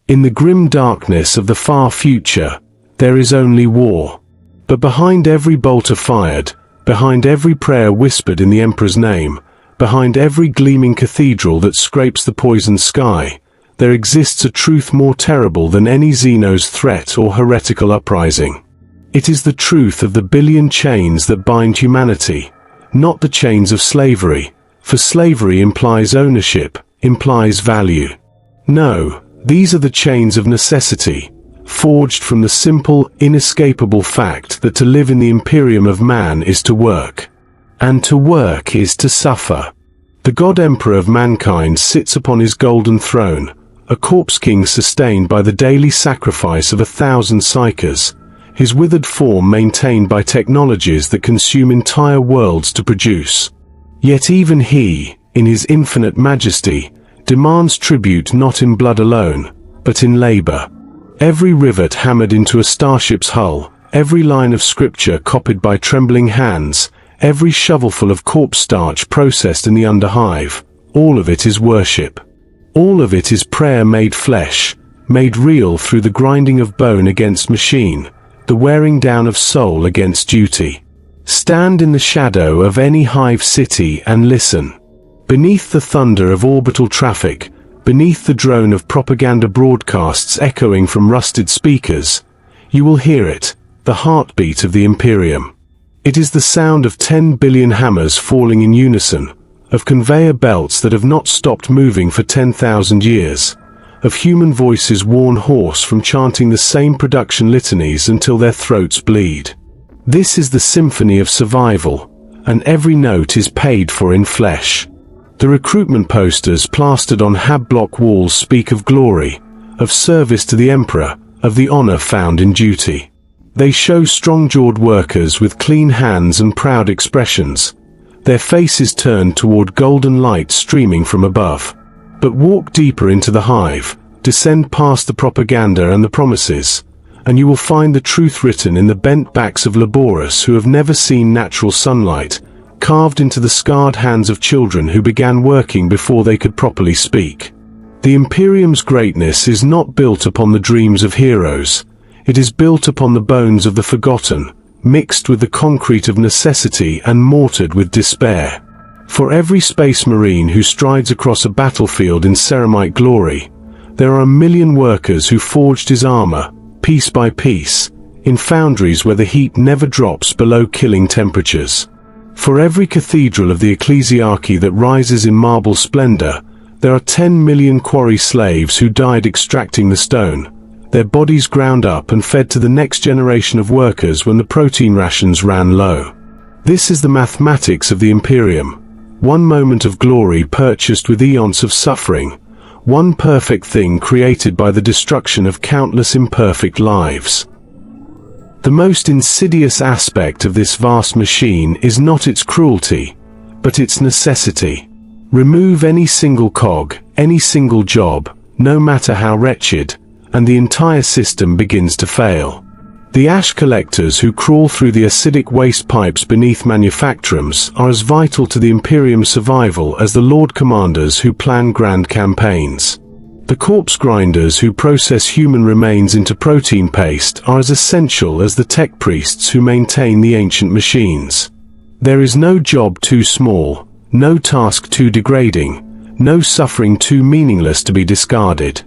In the grim darkness of the far future, there is only war. But behind every bolter fired, behind every prayer whispered in the Emperor's name, behind every gleaming cathedral that scrapes the poisoned sky, there exists a truth more terrible than any Xeno's threat or heretical uprising. It is the truth of the billion chains that bind humanity, not the chains of slavery, for slavery implies ownership, implies value. No, these are the chains of necessity, forged from the simple, inescapable fact that to live in the Imperium of Man is to work. And to work is to suffer. The God Emperor of mankind sits upon his golden throne, a corpse king sustained by the daily sacrifice of 1,000 psychers, his withered form maintained by technologies that consume entire worlds to produce. Yet even he, in his infinite majesty, demands tribute not in blood alone, but in labor. Every rivet hammered into a starship's hull, every line of scripture copied by trembling hands, every shovelful of corpse starch processed in the underhive, all of it is worship. All of it is prayer made flesh, made real through the grinding of bone against machine, the wearing down of soul against duty. Stand in the shadow of any hive city and listen. Beneath the thunder of orbital traffic, beneath the drone of propaganda broadcasts echoing from rusted speakers, you will hear it, the heartbeat of the Imperium. It is the sound of 10 billion hammers falling in unison, of conveyor belts that have not stopped moving for 10,000 years, of human voices worn hoarse from chanting the same production litanies until their throats bleed. This is the symphony of survival, and every note is paid for in flesh. The recruitment posters plastered on hab block walls speak of glory, of service to the Emperor, of the honor found in duty. They show strong-jawed workers with clean hands and proud expressions, their faces turned toward golden light streaming from above. But walk deeper into the hive, descend past the propaganda and the promises, and you will find the truth written in the bent backs of laborers who have never seen natural sunlight, carved into the scarred hands of children who began working before they could properly speak. The Imperium's greatness is not built upon the dreams of heroes. It is built upon the bones of the forgotten, mixed with the concrete of necessity and mortared with despair. For every space marine who strides across a battlefield in ceramite glory, there are 1,000,000 workers who forged his armor, piece by piece, in foundries where the heat never drops below killing temperatures. For every cathedral of the ecclesiarchy that rises in marble splendor, there are 10 million quarry slaves who died extracting the stone, their bodies ground up and fed to the next generation of workers when the protein rations ran low. This is the mathematics of the Imperium. One moment of glory purchased with eons of suffering, one perfect thing created by the destruction of countless imperfect lives. The most insidious aspect of this vast machine is not its cruelty, but its necessity. Remove any single cog, any single job, no matter how wretched, and the entire system begins to fail. The ash collectors who crawl through the acidic waste pipes beneath manufactorums are as vital to the Imperium's survival as the Lord Commanders who plan grand campaigns. The corpse grinders who process human remains into protein paste are as essential as the tech priests who maintain the ancient machines. There is no job too small, no task too degrading, no suffering too meaningless to be discarded.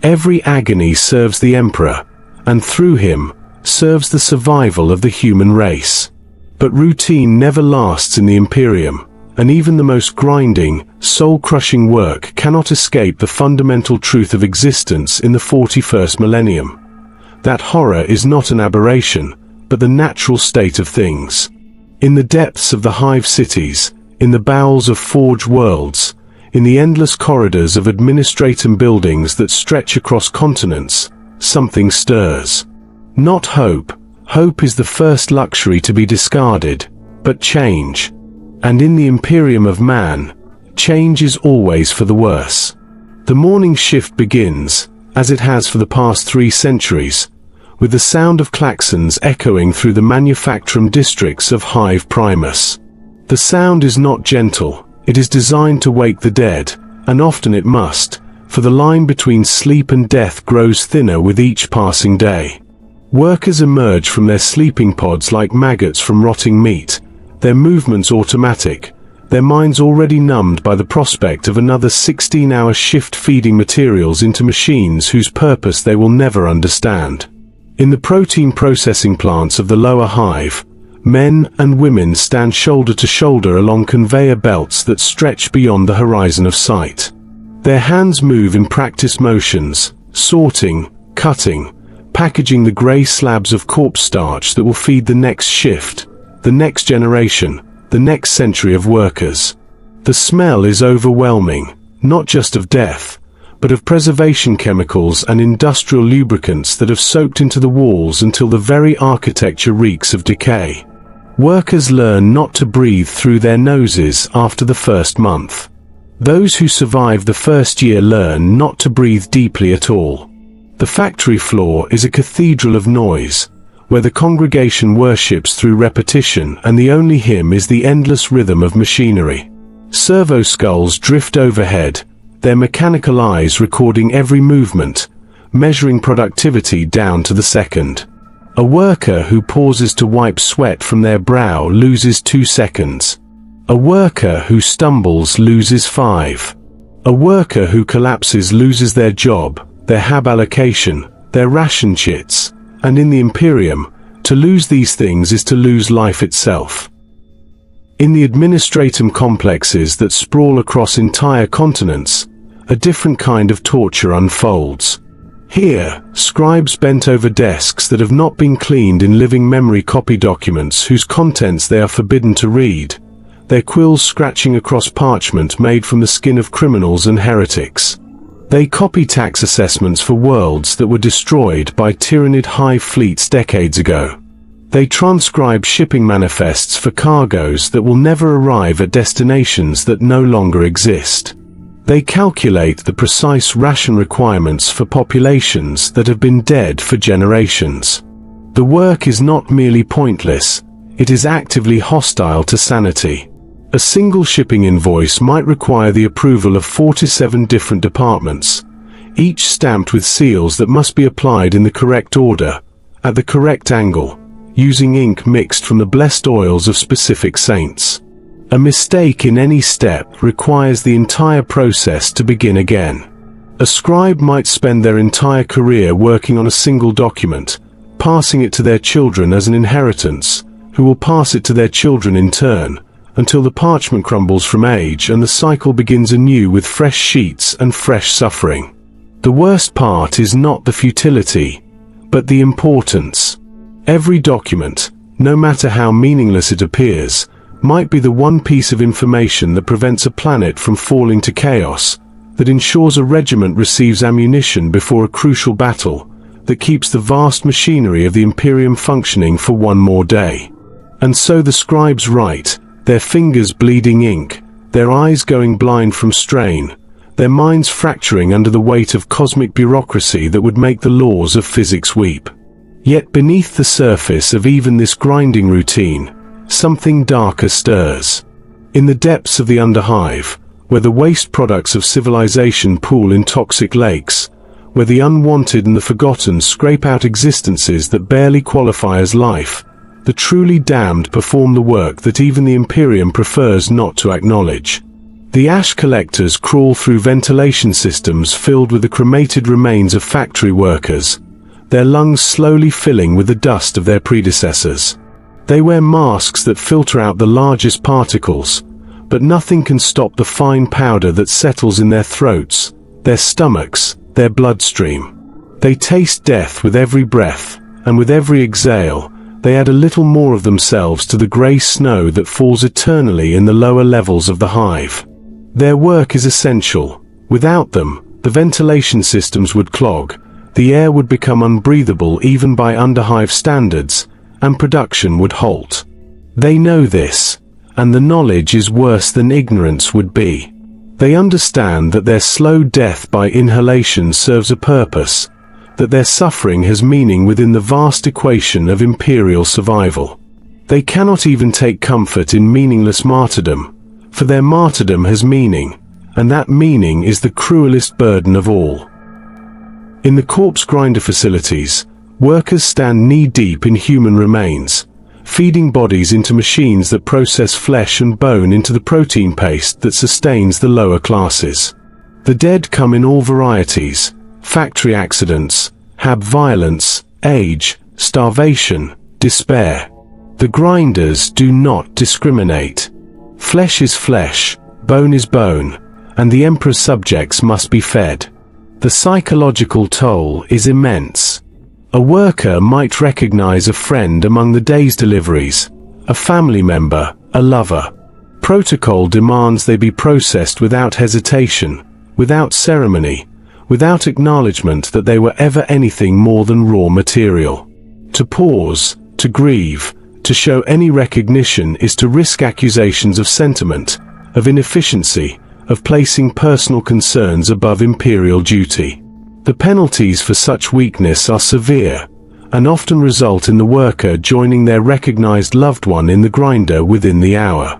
Every agony serves the Emperor, and through him, serves the survival of the human race. But routine never lasts in the Imperium, and even the most grinding, soul-crushing work cannot escape the fundamental truth of existence in the 41st millennium. That horror is not an aberration, but the natural state of things. In the depths of the hive cities, in the bowels of forge worlds, in the endless corridors of administratum buildings that stretch across continents, something stirs. Not hope. Hope is the first luxury to be discarded, but change. And in the Imperium of Man, change is always for the worse. The morning shift begins, as it has for the past 3 centuries, with the sound of klaxons echoing through the manufacturum districts of Hive Primus. The sound is not gentle. It is designed to wake the dead, and often it must, for the line between sleep and death grows thinner with each passing day. Workers emerge from their sleeping pods like maggots from rotting meat, their movements automatic, their minds already numbed by the prospect of another 16-hour shift feeding materials into machines whose purpose they will never understand. In the protein processing plants of the lower hive, men and women stand shoulder to shoulder along conveyor belts that stretch beyond the horizon of sight. Their hands move in practice motions, sorting, cutting, packaging the grey slabs of corpse starch that will feed the next shift, the next generation, the next century of workers. The smell is overwhelming, not just of death, but of preservation chemicals and industrial lubricants that have soaked into the walls until the very architecture reeks of decay. Workers learn not to breathe through their noses after the first month. Those who survive the first year learn not to breathe deeply at all. The factory floor is a cathedral of noise, where the congregation worships through repetition and the only hymn is the endless rhythm of machinery. Servo skulls drift overhead, their mechanical eyes recording every movement, measuring productivity down to the second. A worker who pauses to wipe sweat from their brow loses 2 seconds. A worker who stumbles loses 5. A worker who collapses loses their job, their hab allocation, their ration chits, and in the Imperium, to lose these things is to lose life itself. In the administratum complexes that sprawl across entire continents, a different kind of torture unfolds. Here, scribes bent over desks that have not been cleaned in living memory copy documents whose contents they are forbidden to read, their quills scratching across parchment made from the skin of criminals and heretics. They copy tax assessments for worlds that were destroyed by tyrannid hive fleets decades ago. They transcribe shipping manifests for cargoes that will never arrive at destinations that no longer exist. They calculate the precise ration requirements for populations that have been dead for generations. The work is not merely pointless, it is actively hostile to sanity. A single shipping invoice might require the approval of 47 different departments, each stamped with seals that must be applied in the correct order, at the correct angle, using ink mixed from the blessed oils of specific saints. A mistake in any step requires the entire process to begin again. A scribe might spend their entire career working on a single document, passing it to their children as an inheritance, who will pass it to their children in turn, until the parchment crumbles from age and the cycle begins anew with fresh sheets and fresh suffering. The worst part is not the futility, but the importance. Every document, no matter how meaningless it appears, might be the one piece of information that prevents a planet from falling to chaos, that ensures a regiment receives ammunition before a crucial battle, that keeps the vast machinery of the Imperium functioning for one more day. And so the scribes write, their fingers bleeding ink, their eyes going blind from strain, their minds fracturing under the weight of cosmic bureaucracy that would make the laws of physics weep. Yet beneath the surface of even this grinding routine, something darker stirs. In the depths of the underhive, where the waste products of civilization pool in toxic lakes, where the unwanted and the forgotten scrape out existences that barely qualify as life, the truly damned perform the work that even the Imperium prefers not to acknowledge. The ash collectors crawl through ventilation systems filled with the cremated remains of factory workers, their lungs slowly filling with the dust of their predecessors. They wear masks that filter out the largest particles, but nothing can stop the fine powder that settles in their throats, their stomachs, their bloodstream. They taste death with every breath, and with every exhale, they add a little more of themselves to the grey snow that falls eternally in the lower levels of the hive. Their work is essential. Without them, the ventilation systems would clog, the air would become unbreathable even by underhive standards, and production would halt. They know this, and the knowledge is worse than ignorance would be. They understand that their slow death by inhalation serves a purpose, that their suffering has meaning within the vast equation of imperial survival. They cannot even take comfort in meaningless martyrdom, for their martyrdom has meaning, and that meaning is the cruelest burden of all. In the corpse grinder facilities, workers stand knee-deep in human remains, feeding bodies into machines that process flesh and bone into the protein paste that sustains the lower classes. The dead come in all varieties: factory accidents, hab violence, age, starvation, despair. The grinders do not discriminate. Flesh is flesh, bone is bone, and the Emperor's subjects must be fed. The psychological toll is immense. A worker might recognize a friend among the day's deliveries, a family member, a lover. Protocol demands they be processed without hesitation, without ceremony, without acknowledgement that they were ever anything more than raw material. To pause, to grieve, to show any recognition is to risk accusations of sentiment, of inefficiency, of placing personal concerns above imperial duty. The penalties for such weakness are severe, and often result in the worker joining their recognized loved one in the grinder within the hour.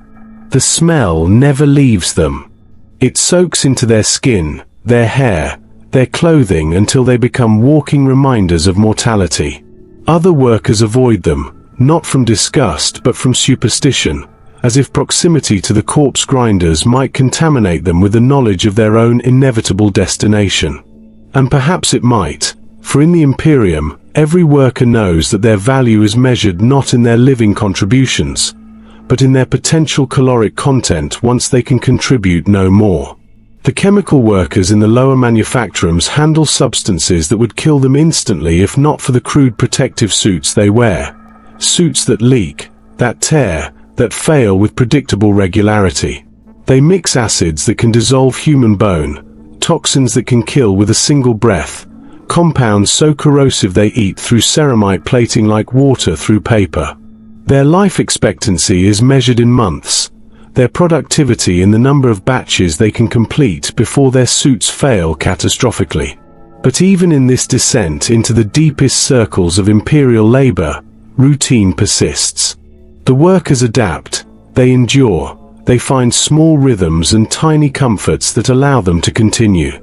The smell never leaves them. It soaks into their skin, their hair, their clothing until they become walking reminders of mortality. Other workers avoid them, not from disgust but from superstition, as if proximity to the corpse grinders might contaminate them with the knowledge of their own inevitable destination. And perhaps it might, for in the Imperium, every worker knows that their value is measured not in their living contributions, but in their potential caloric content once they can contribute no more. The chemical workers in the lower manufacturums handle substances that would kill them instantly if not for the crude protective suits they wear. Suits that leak, that tear, that fail with predictable regularity. They mix acids that can dissolve human bone, toxins that can kill with a single breath, compounds so corrosive they eat through ceramite plating like water through paper. Their life expectancy is measured in months, their productivity in the number of batches they can complete before their suits fail catastrophically. But even in this descent into the deepest circles of imperial labor, routine persists. The workers adapt, they endure, they find small rhythms and tiny comforts that allow them to continue.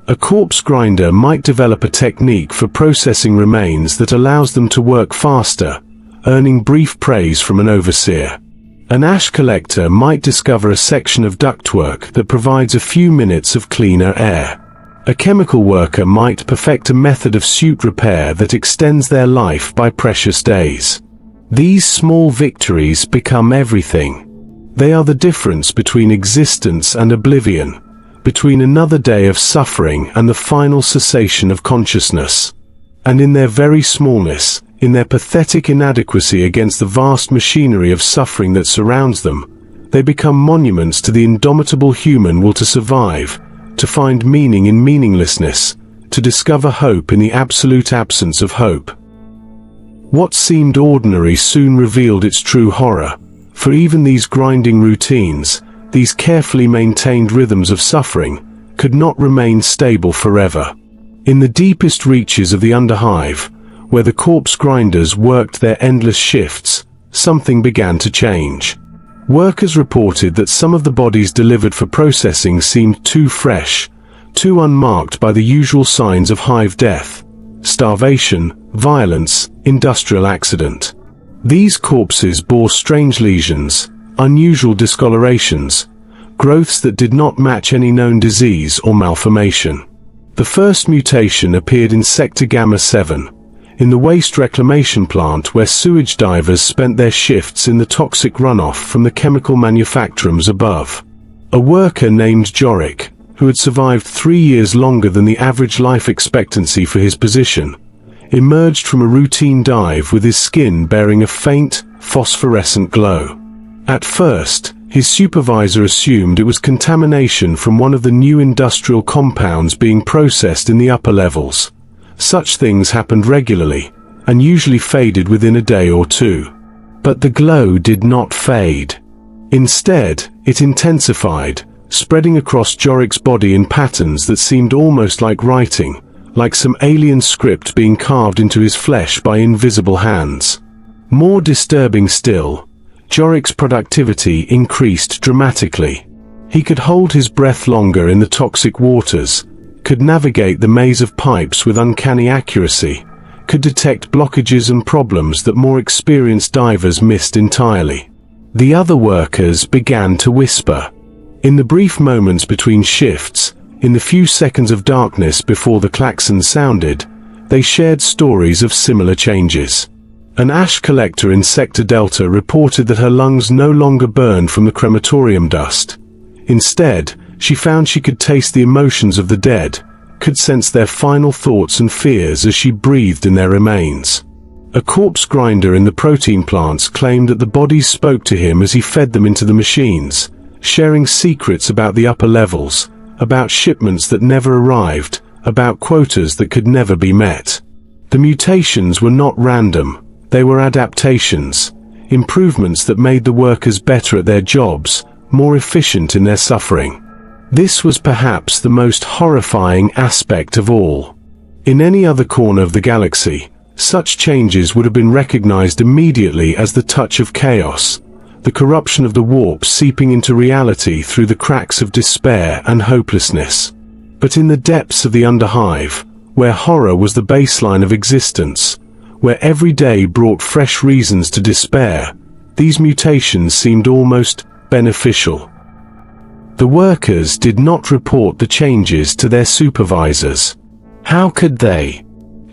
A corpse grinder might develop a technique for processing remains that allows them to work faster, earning brief praise from an overseer. An ash collector might discover a section of ductwork that provides a few minutes of cleaner air. A chemical worker might perfect a method of suit repair that extends their life by precious days. These small victories become everything. They are the difference between existence and oblivion, between another day of suffering and the final cessation of consciousness. And in their very smallness, in their pathetic inadequacy against the vast machinery of suffering that surrounds them, they become monuments to the indomitable human will to survive, to find meaning in meaninglessness, to discover hope in the absolute absence of hope. What seemed ordinary soon revealed its true horror, for even these grinding routines, these carefully maintained rhythms of suffering, could not remain stable forever. In the deepest reaches of the underhive, where the corpse grinders worked their endless shifts, something began to change. Workers reported that some of the bodies delivered for processing seemed too fresh, too unmarked by the usual signs of hive death: starvation, violence, industrial accident. These corpses bore strange lesions, unusual discolorations, growths that did not match any known disease or malformation. The first mutation appeared in Sector Gamma 7, in the waste reclamation plant where sewage divers spent their shifts in the toxic runoff from the chemical manufacturums above. A worker named Jorik, who had survived 3 years longer than the average life expectancy for his position, emerged from a routine dive with his skin bearing a faint, phosphorescent glow. At first, his supervisor assumed it was contamination from one of the new industrial compounds being processed in the upper levels. Such things happened regularly, and usually faded within a day or two. But the glow did not fade. Instead, it intensified, spreading across Jorik's body in patterns that seemed almost like writing, like some alien script being carved into his flesh by invisible hands. More disturbing still, Jorik's productivity increased dramatically. He could hold his breath longer in the toxic waters, could navigate the maze of pipes with uncanny accuracy, could detect blockages and problems that more experienced divers missed entirely. The other workers began to whisper. In the brief moments between shifts, in the few seconds of darkness before the klaxon sounded, they shared stories of similar changes. An ash collector in Sector Delta reported that her lungs no longer burned from the crematorium dust. Instead, she found she could taste the emotions of the dead, could sense their final thoughts and fears as she breathed in their remains. A corpse grinder in the protein plants claimed that the bodies spoke to him as he fed them into the machines, sharing secrets about the upper levels, about shipments that never arrived, about quotas that could never be met. The mutations were not random, they were adaptations, improvements that made the workers better at their jobs, more efficient in their suffering. This was perhaps the most horrifying aspect of all. In any other corner of the galaxy, such changes would have been recognized immediately as the touch of chaos, the corruption of the warp seeping into reality through the cracks of despair and hopelessness. But in the depths of the Underhive, where horror was the baseline of existence, where every day brought fresh reasons to despair, these mutations seemed almost beneficial. The workers did not report the changes to their supervisors. How could they?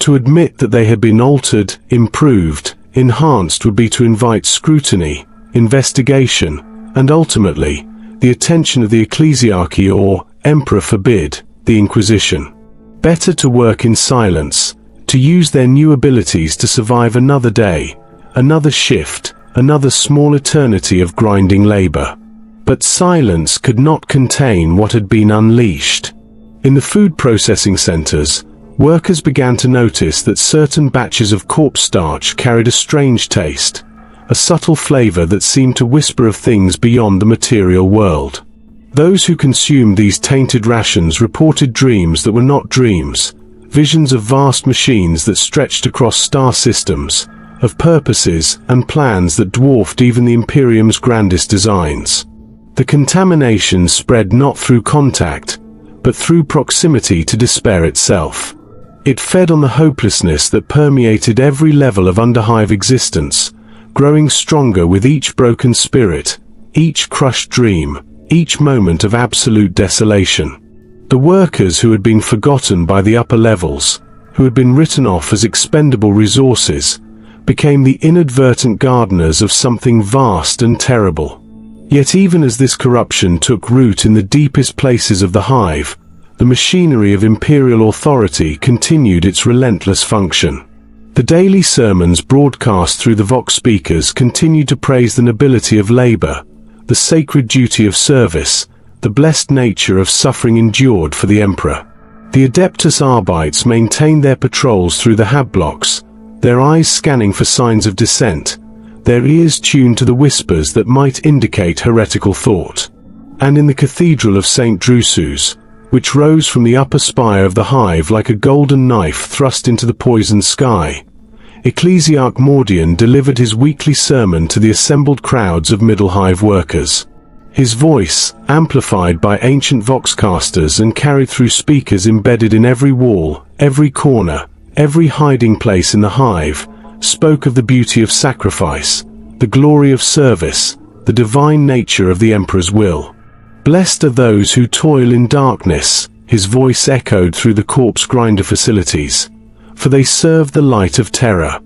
To admit that they had been altered, improved, enhanced would be to invite scrutiny, investigation, and ultimately, the attention of the ecclesiarchy or, Emperor forbid, the Inquisition. Better to work in silence, to use their new abilities to survive another day, another shift, another small eternity of grinding labor. But silence could not contain what had been unleashed. In the food processing centers, workers began to notice that certain batches of corpse starch carried a strange taste, a subtle flavor that seemed to whisper of things beyond the material world. Those who consumed these tainted rations reported dreams that were not dreams, visions of vast machines that stretched across star systems, of purposes and plans that dwarfed even the Imperium's grandest designs. The contamination spread not through contact, but through proximity to despair itself. It fed on the hopelessness that permeated every level of Underhive existence, growing stronger with each broken spirit, each crushed dream, each moment of absolute desolation. The workers who had been forgotten by the upper levels, who had been written off as expendable resources, became the inadvertent gardeners of something vast and terrible. Yet even as this corruption took root in the deepest places of the Hive, the machinery of imperial authority continued its relentless function. The daily sermons broadcast through the Vox speakers continued to praise the nobility of labor, the sacred duty of service, the blessed nature of suffering endured for the Emperor. The Adeptus Arbites maintained their patrols through the hab blocks, their eyes scanning for signs of dissent, their ears tuned to the whispers that might indicate heretical thought. And in the Cathedral of St. Drusus, which rose from the upper spire of the Hive like a golden knife thrust into the poisoned sky, Ecclesiarch Mordian delivered his weekly sermon to the assembled crowds of Middle Hive workers. His voice, amplified by ancient voxcasters and carried through speakers embedded in every wall, every corner, every hiding place in the Hive, spoke of the beauty of sacrifice, the glory of service, the divine nature of the Emperor's will. Blessed are those who toil in darkness, his voice echoed through the corpse grinder facilities, for they serve the light of terror.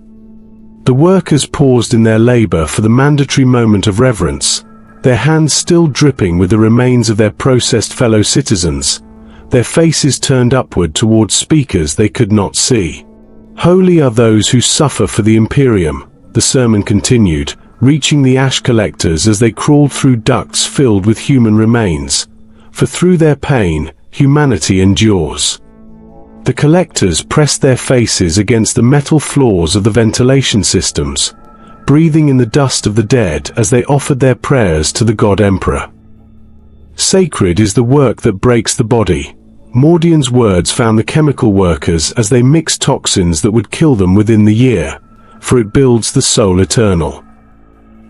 The workers paused in their labor for the mandatory moment of reverence, their hands still dripping with the remains of their processed fellow citizens, their faces turned upward towards speakers they could not see. Holy are those who suffer for the Imperium, the sermon continued, reaching the ash collectors as they crawled through ducts filled with human remains, for through their pain, humanity endures. The collectors pressed their faces against the metal floors of the ventilation systems, breathing in the dust of the dead as they offered their prayers to the God Emperor. Sacred is the work that breaks the body. Mordian's words found the chemical workers as they mixed toxins that would kill them within the year, for it builds the soul eternal.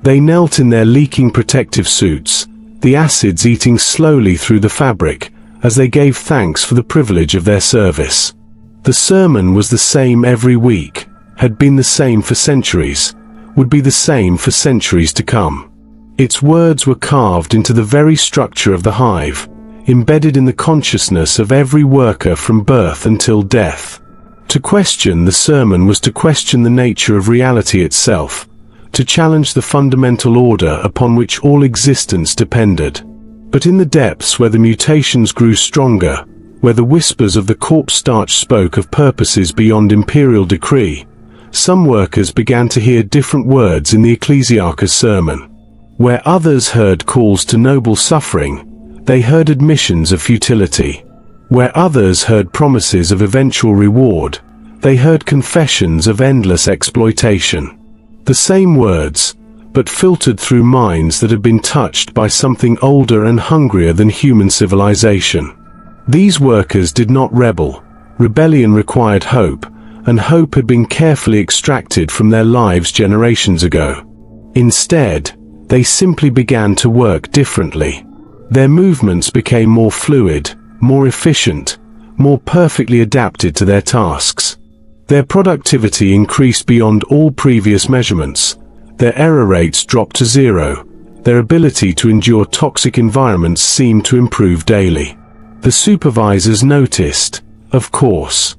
They knelt in their leaking protective suits, the acids eating slowly through the fabric, as they gave thanks for the privilege of their service. The sermon was the same every week, had been the same for centuries, would be the same for centuries to come. Its words were carved into the very structure of the hive, embedded in the consciousness of every worker from birth until death. To question the sermon was to question the nature of reality itself, to challenge the fundamental order upon which all existence depended. But in the depths where the mutations grew stronger, where the whispers of the corpse starch spoke of purposes beyond imperial decree, some workers began to hear different words in the ecclesiarch's sermon. Where others heard calls to noble suffering, they heard admissions of futility. Where others heard promises of eventual reward, they heard confessions of endless exploitation. The same words, but filtered through minds that had been touched by something older and hungrier than human civilization. These workers did not rebel. Rebellion required hope, and hope had been carefully extracted from their lives generations ago. Instead, they simply began to work differently. Their movements became more fluid, more efficient, more perfectly adapted to their tasks. Their productivity increased beyond all previous measurements. Their error rates dropped to zero. Their ability to endure toxic environments seemed to improve daily. The supervisors noticed, of course.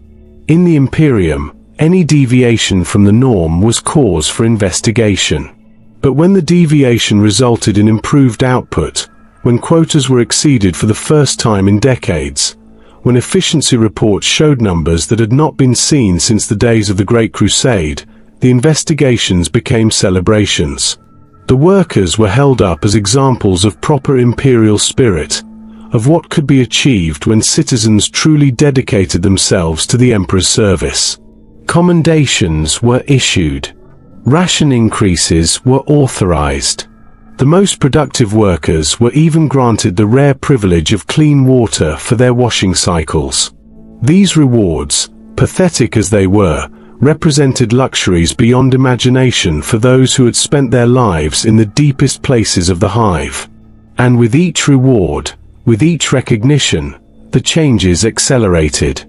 In the Imperium, any deviation from the norm was cause for investigation. But when the deviation resulted in improved output, when quotas were exceeded for the first time in decades, when efficiency reports showed numbers that had not been seen since the days of the Great Crusade, the investigations became celebrations. The workers were held up as examples of proper imperial spirit, of what could be achieved when citizens truly dedicated themselves to the emperor's service. Commendations were issued. Ration increases were authorized. The most productive workers were even granted the rare privilege of clean water for their washing cycles. These rewards, pathetic as they were, represented luxuries beyond imagination for those who had spent their lives in the deepest places of the hive. And with each reward, with each recognition, the changes accelerated.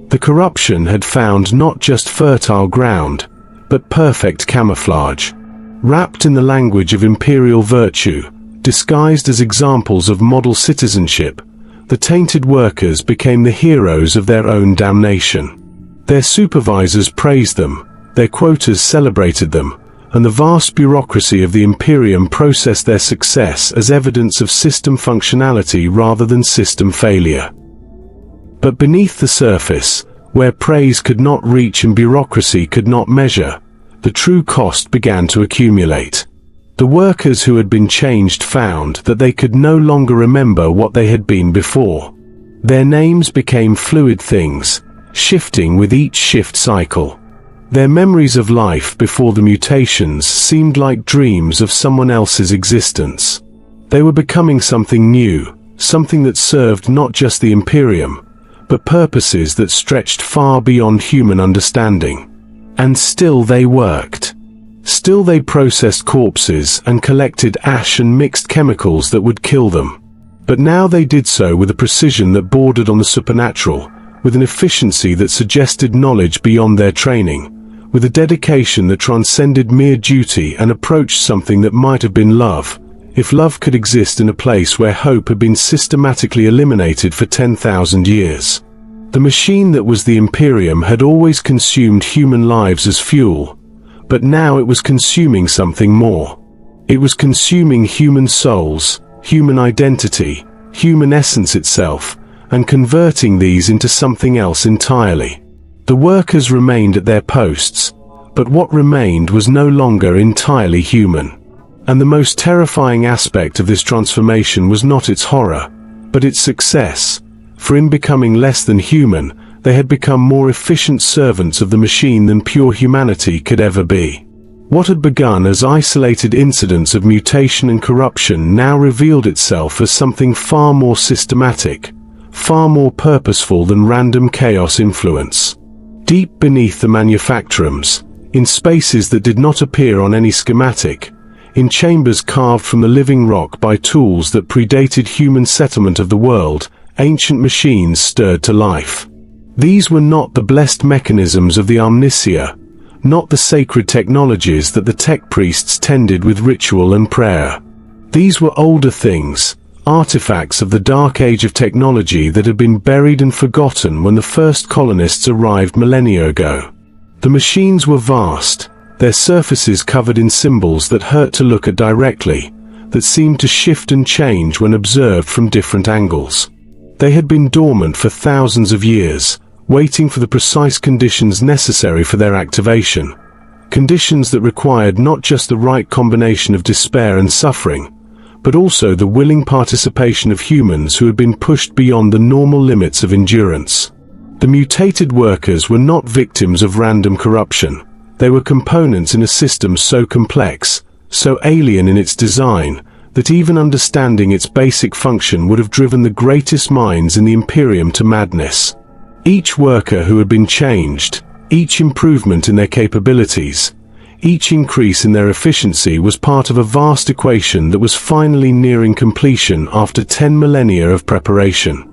The corruption had found not just fertile ground, but perfect camouflage. Wrapped in the language of imperial virtue, disguised as examples of model citizenship, the tainted workers became the heroes of their own damnation. Their supervisors praised them, their quotas celebrated them, and the vast bureaucracy of the Imperium processed their success as evidence of system functionality rather than system failure. But beneath the surface, where praise could not reach and bureaucracy could not measure, the true cost began to accumulate. The workers who had been changed found that they could no longer remember what they had been before. Their names became fluid things, shifting with each shift cycle. Their memories of life before the mutations seemed like dreams of someone else's existence. They were becoming something new, something that served not just the Imperium, but purposes that stretched far beyond human understanding. And still they worked. Still they processed corpses and collected ash and mixed chemicals that would kill them. But now they did so with a precision that bordered on the supernatural, with an efficiency that suggested knowledge beyond their training, with a dedication that transcended mere duty and approached something that might have been love, if love could exist in a place where hope had been systematically eliminated for 10,000 years. The machine that was the Imperium had always consumed human lives as fuel, but now it was consuming something more. It was consuming human souls, human identity, human essence itself, and converting these into something else entirely. The workers remained at their posts, but what remained was no longer entirely human. And the most terrifying aspect of this transformation was not its horror, but its success. For in becoming less than human, they had become more efficient servants of the machine than pure humanity could ever be. What had begun as isolated incidents of mutation and corruption now revealed itself as something far more systematic, far more purposeful than random chaos influence. Deep beneath the manufactorums, in spaces that did not appear on any schematic, in chambers carved from the living rock by tools that predated human settlement of the world, ancient machines stirred to life. These were not the blessed mechanisms of the Omnicia, not the sacred technologies that the tech priests tended with ritual and prayer. These were older things, artifacts of the dark age of technology that had been buried and forgotten when the first colonists arrived millennia ago. The machines were vast, their surfaces covered in symbols that hurt to look at directly, that seemed to shift and change when observed from different angles. They had been dormant for thousands of years, waiting for the precise conditions necessary for their activation. Conditions that required not just the right combination of despair and suffering, but also the willing participation of humans who had been pushed beyond the normal limits of endurance. The mutated workers were not victims of random corruption. They were components in a system so complex, so alien in its design, that even understanding its basic function would have driven the greatest minds in the Imperium to madness. Each worker who had been changed, each improvement in their capabilities, each increase in their efficiency was part of a vast equation that was finally nearing completion after 10 millennia of preparation.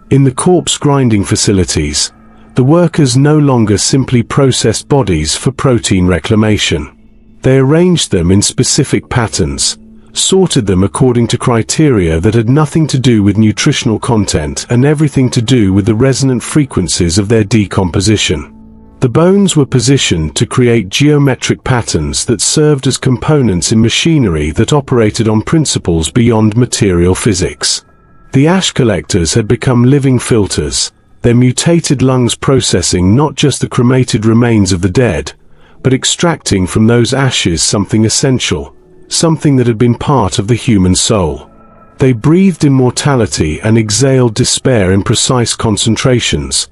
In the corpse grinding facilities, the workers no longer simply processed bodies for protein reclamation. They arranged them in specific patterns, sorted them according to criteria that had nothing to do with nutritional content and everything to do with the resonant frequencies of their decomposition. The bones were positioned to create geometric patterns that served as components in machinery that operated on principles beyond material physics. The ash collectors had become living filters, their mutated lungs processing not just the cremated remains of the dead, but extracting from those ashes something essential, something that had been part of the human soul. They breathed immortality and exhaled despair in precise concentrations,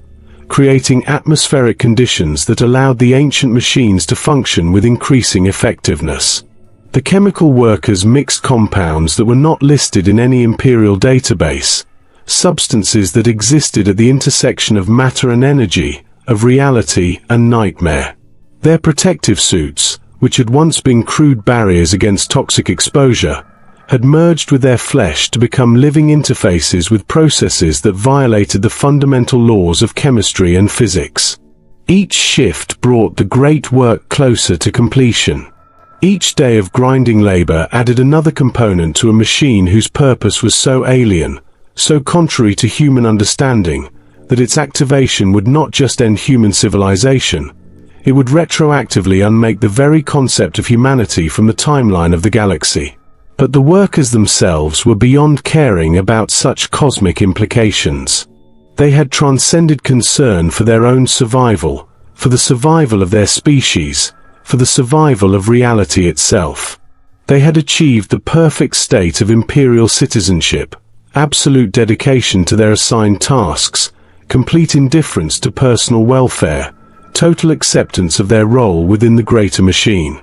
creating atmospheric conditions that allowed the ancient machines to function with increasing effectiveness. The chemical workers mixed compounds that were not listed in any imperial database, substances that existed at the intersection of matter and energy, of reality and nightmare. Their protective suits, which had once been crude barriers against toxic exposure, had merged with their flesh to become living interfaces with processes that violated the fundamental laws of chemistry and physics. Each shift brought the great work closer to completion. Each day of grinding labor added another component to a machine whose purpose was so alien, so contrary to human understanding, that its activation would not just end human civilization, it would retroactively unmake the very concept of humanity from the timeline of the galaxy. But the workers themselves were beyond caring about such cosmic implications. They had transcended concern for their own survival, for the survival of their species, for the survival of reality itself. They had achieved the perfect state of imperial citizenship, absolute dedication to their assigned tasks, complete indifference to personal welfare, total acceptance of their role within the greater machine.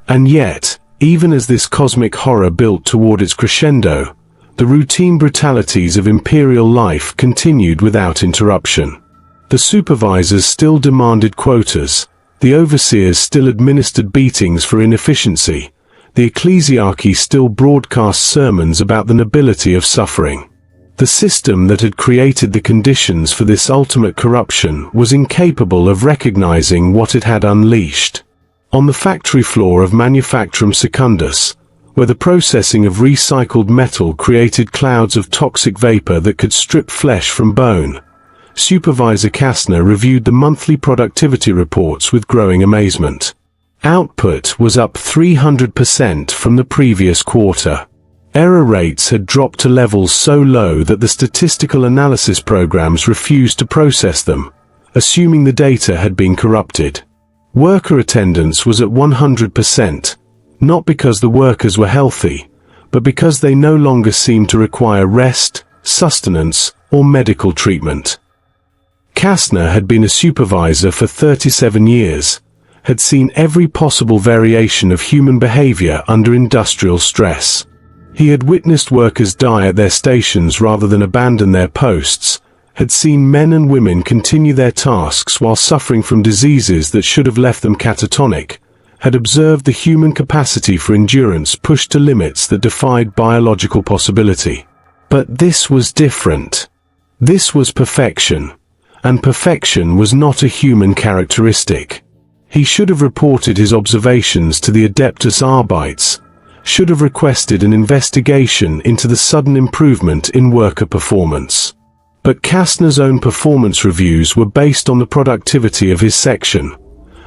And yet, even as this cosmic horror built toward its crescendo, the routine brutalities of imperial life continued without interruption. The supervisors still demanded quotas, the overseers still administered beatings for inefficiency, the ecclesiarchy still broadcast sermons about the nobility of suffering. The system that had created the conditions for this ultimate corruption was incapable of recognizing what it had unleashed. On the factory floor of Manufacturum Secundus, where the processing of recycled metal created clouds of toxic vapor that could strip flesh from bone, Supervisor Kastner reviewed the monthly productivity reports with growing amazement. Output was up 300% from the previous quarter. Error rates had dropped to levels so low that the statistical analysis programs refused to process them, assuming the data had been corrupted. Worker attendance was at 100%, not because the workers were healthy, but because they no longer seemed to require rest, sustenance, or medical treatment. Kastner had been a supervisor for 37 years, had seen every possible variation of human behavior under industrial stress. He had witnessed workers die at their stations rather than abandon their posts, had seen men and women continue their tasks while suffering from diseases that should have left them catatonic, had observed the human capacity for endurance pushed to limits that defied biological possibility. But this was different. This was perfection, and perfection was not a human characteristic. He should have reported his observations to the Adeptus Arbites, should have requested an investigation into the sudden improvement in worker performance. But Kastner's own performance reviews were based on the productivity of his section,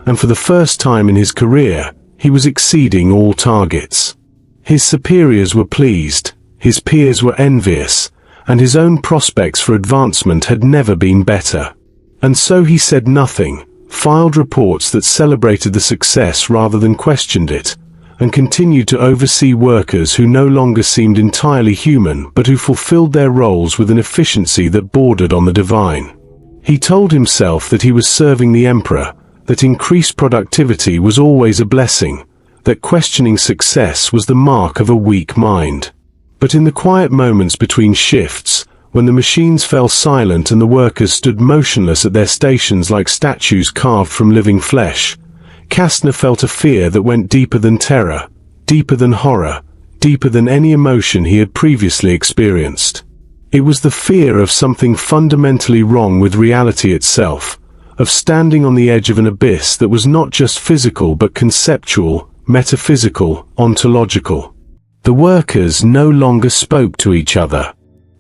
and for the first time in his career, he was exceeding all targets. His superiors were pleased, his peers were envious, and his own prospects for advancement had never been better. And so he said nothing, filed reports that celebrated the success rather than questioned it, and continued to oversee workers who no longer seemed entirely human but who fulfilled their roles with an efficiency that bordered on the divine. He told himself that he was serving the Emperor, that increased productivity was always a blessing, that questioning success was the mark of a weak mind. But in the quiet moments between shifts, when the machines fell silent and the workers stood motionless at their stations like statues carved from living flesh, Kastner felt a fear that went deeper than terror, deeper than horror, deeper than any emotion he had previously experienced. It was the fear of something fundamentally wrong with reality itself, of standing on the edge of an abyss that was not just physical but conceptual, metaphysical, ontological. The workers no longer spoke to each other.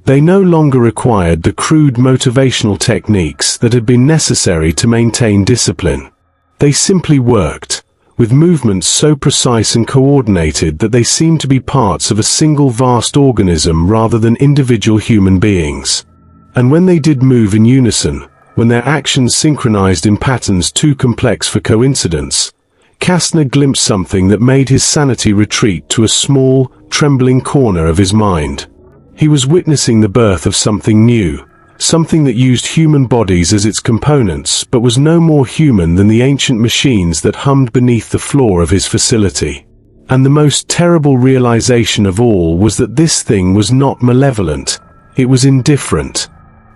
They no longer required the crude motivational techniques that had been necessary to maintain discipline. They simply worked, with movements so precise and coordinated that they seemed to be parts of a single vast organism rather than individual human beings. And when they did move in unison, when their actions synchronized in patterns too complex for coincidence, Kastner glimpsed something that made his sanity retreat to a small, trembling corner of his mind. He was witnessing the birth of something new, something that used human bodies as its components but was no more human than the ancient machines that hummed beneath the floor of his facility. And the most terrible realization of all was that this thing was not malevolent, it was indifferent.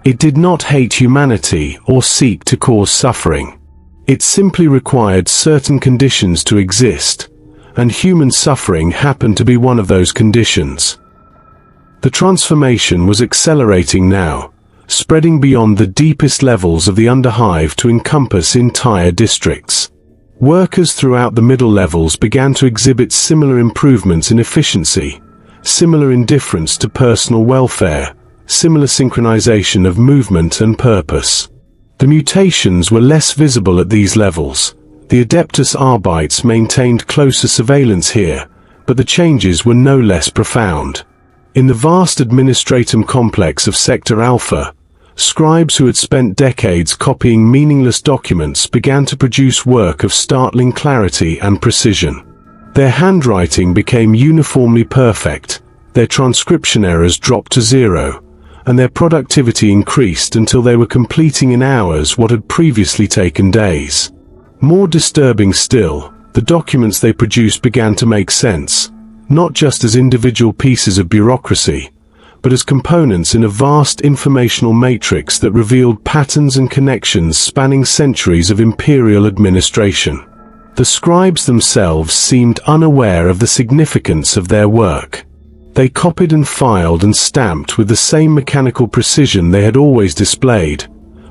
It did not hate humanity or seek to cause suffering. It simply required certain conditions to exist, and human suffering happened to be one of those conditions. The transformation was accelerating now, spreading beyond the deepest levels of the underhive to encompass entire districts. Workers throughout the middle levels began to exhibit similar improvements in efficiency, similar indifference to personal welfare, similar synchronization of movement and purpose. The mutations were less visible at these levels. The Adeptus Arbites maintained closer surveillance here, but the changes were no less profound. In the vast administratum complex of Sector Alpha, scribes who had spent decades copying meaningless documents began to produce work of startling clarity and precision. Their handwriting became uniformly perfect, their transcription errors dropped to zero, and their productivity increased until they were completing in hours what had previously taken days. More disturbing still, the documents they produced began to make sense, not just as individual pieces of bureaucracy, but as components in a vast informational matrix that revealed patterns and connections spanning centuries of imperial administration. The scribes themselves seemed unaware of the significance of their work. They copied and filed and stamped with the same mechanical precision they had always displayed,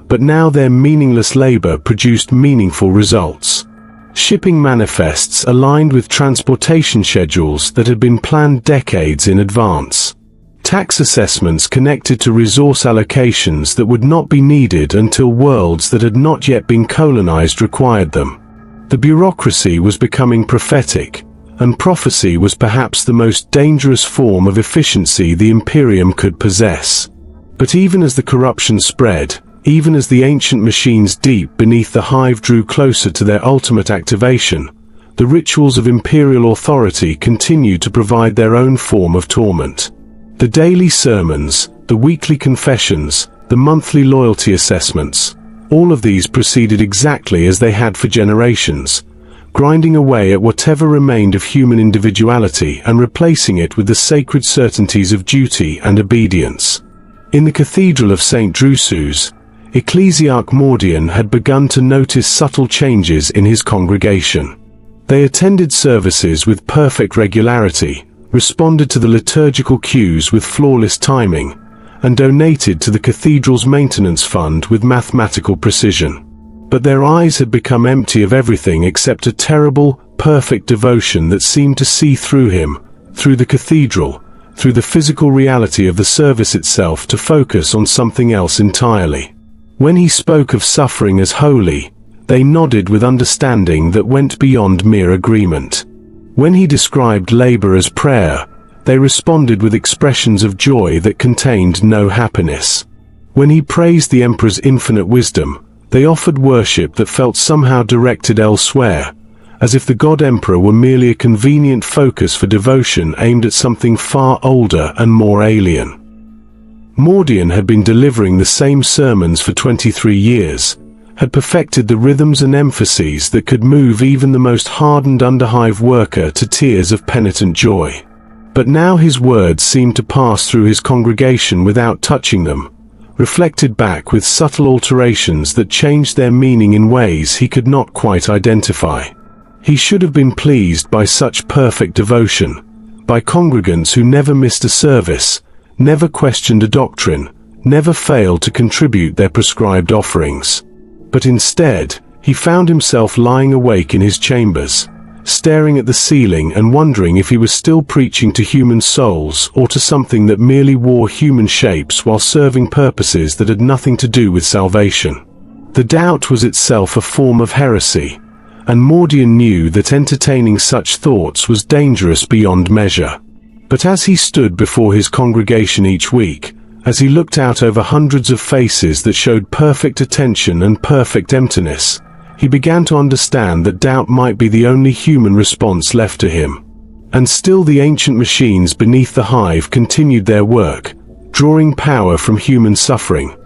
but now their meaningless labor produced meaningful results. Shipping manifests aligned with transportation schedules that had been planned decades in advance. Tax assessments connected to resource allocations that would not be needed until worlds that had not yet been colonized required them. The bureaucracy was becoming prophetic, and prophecy was perhaps the most dangerous form of efficiency the Imperium could possess. But even as the corruption spread, even as the ancient machines deep beneath the hive drew closer to their ultimate activation, the rituals of imperial authority continued to provide their own form of torment. The daily sermons, the weekly confessions, the monthly loyalty assessments, all of these proceeded exactly as they had for generations, grinding away at whatever remained of human individuality and replacing it with the sacred certainties of duty and obedience. In the Cathedral of St. Drusus, Ecclesiarch Mordian had begun to notice subtle changes in his congregation. They attended services with perfect regularity, responded to the liturgical cues with flawless timing, and donated to the cathedral's maintenance fund with mathematical precision. But their eyes had become empty of everything except a terrible, perfect devotion that seemed to see through him, through the cathedral, through the physical reality of the service itself, to focus on something else entirely. When he spoke of suffering as holy, they nodded with understanding that went beyond mere agreement. When he described labor as prayer, they responded with expressions of joy that contained no happiness. When he praised the Emperor's infinite wisdom, they offered worship that felt somehow directed elsewhere, as if the God Emperor were merely a convenient focus for devotion aimed at something far older and more alien. Mordian had been delivering the same sermons for 23 years, had perfected the rhythms and emphases that could move even the most hardened underhive worker to tears of penitent joy. But now his words seemed to pass through his congregation without touching them, reflected back with subtle alterations that changed their meaning in ways he could not quite identify. He should have been pleased by such perfect devotion, by congregants who never missed a service, never questioned a doctrine, never failed to contribute their prescribed offerings. But instead, he found himself lying awake in his chambers, staring at the ceiling and wondering if he was still preaching to human souls or to something that merely wore human shapes while serving purposes that had nothing to do with salvation. The doubt was itself a form of heresy, and Mordian knew that entertaining such thoughts was dangerous beyond measure. But as he stood before his congregation each week, as he looked out over hundreds of faces that showed perfect attention and perfect emptiness, he began to understand that doubt might be the only human response left to him. And still the ancient machines beneath the hive continued their work, drawing power from human suffering,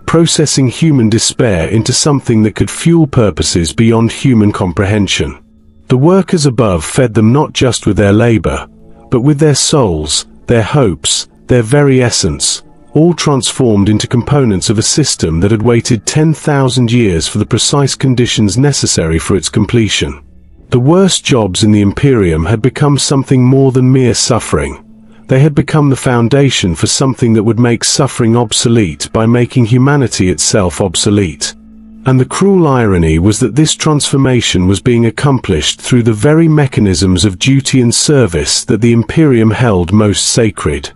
processing human despair into something that could fuel purposes beyond human comprehension. The workers above fed them not just with their labor, but with their souls, their hopes, their very essence, all transformed into components of a system that had waited 10,000 years for the precise conditions necessary for its completion. The worst jobs in the Imperium had become something more than mere suffering. They had become the foundation for something that would make suffering obsolete by making humanity itself obsolete. And the cruel irony was that this transformation was being accomplished through the very mechanisms of duty and service that the Imperium held most sacred.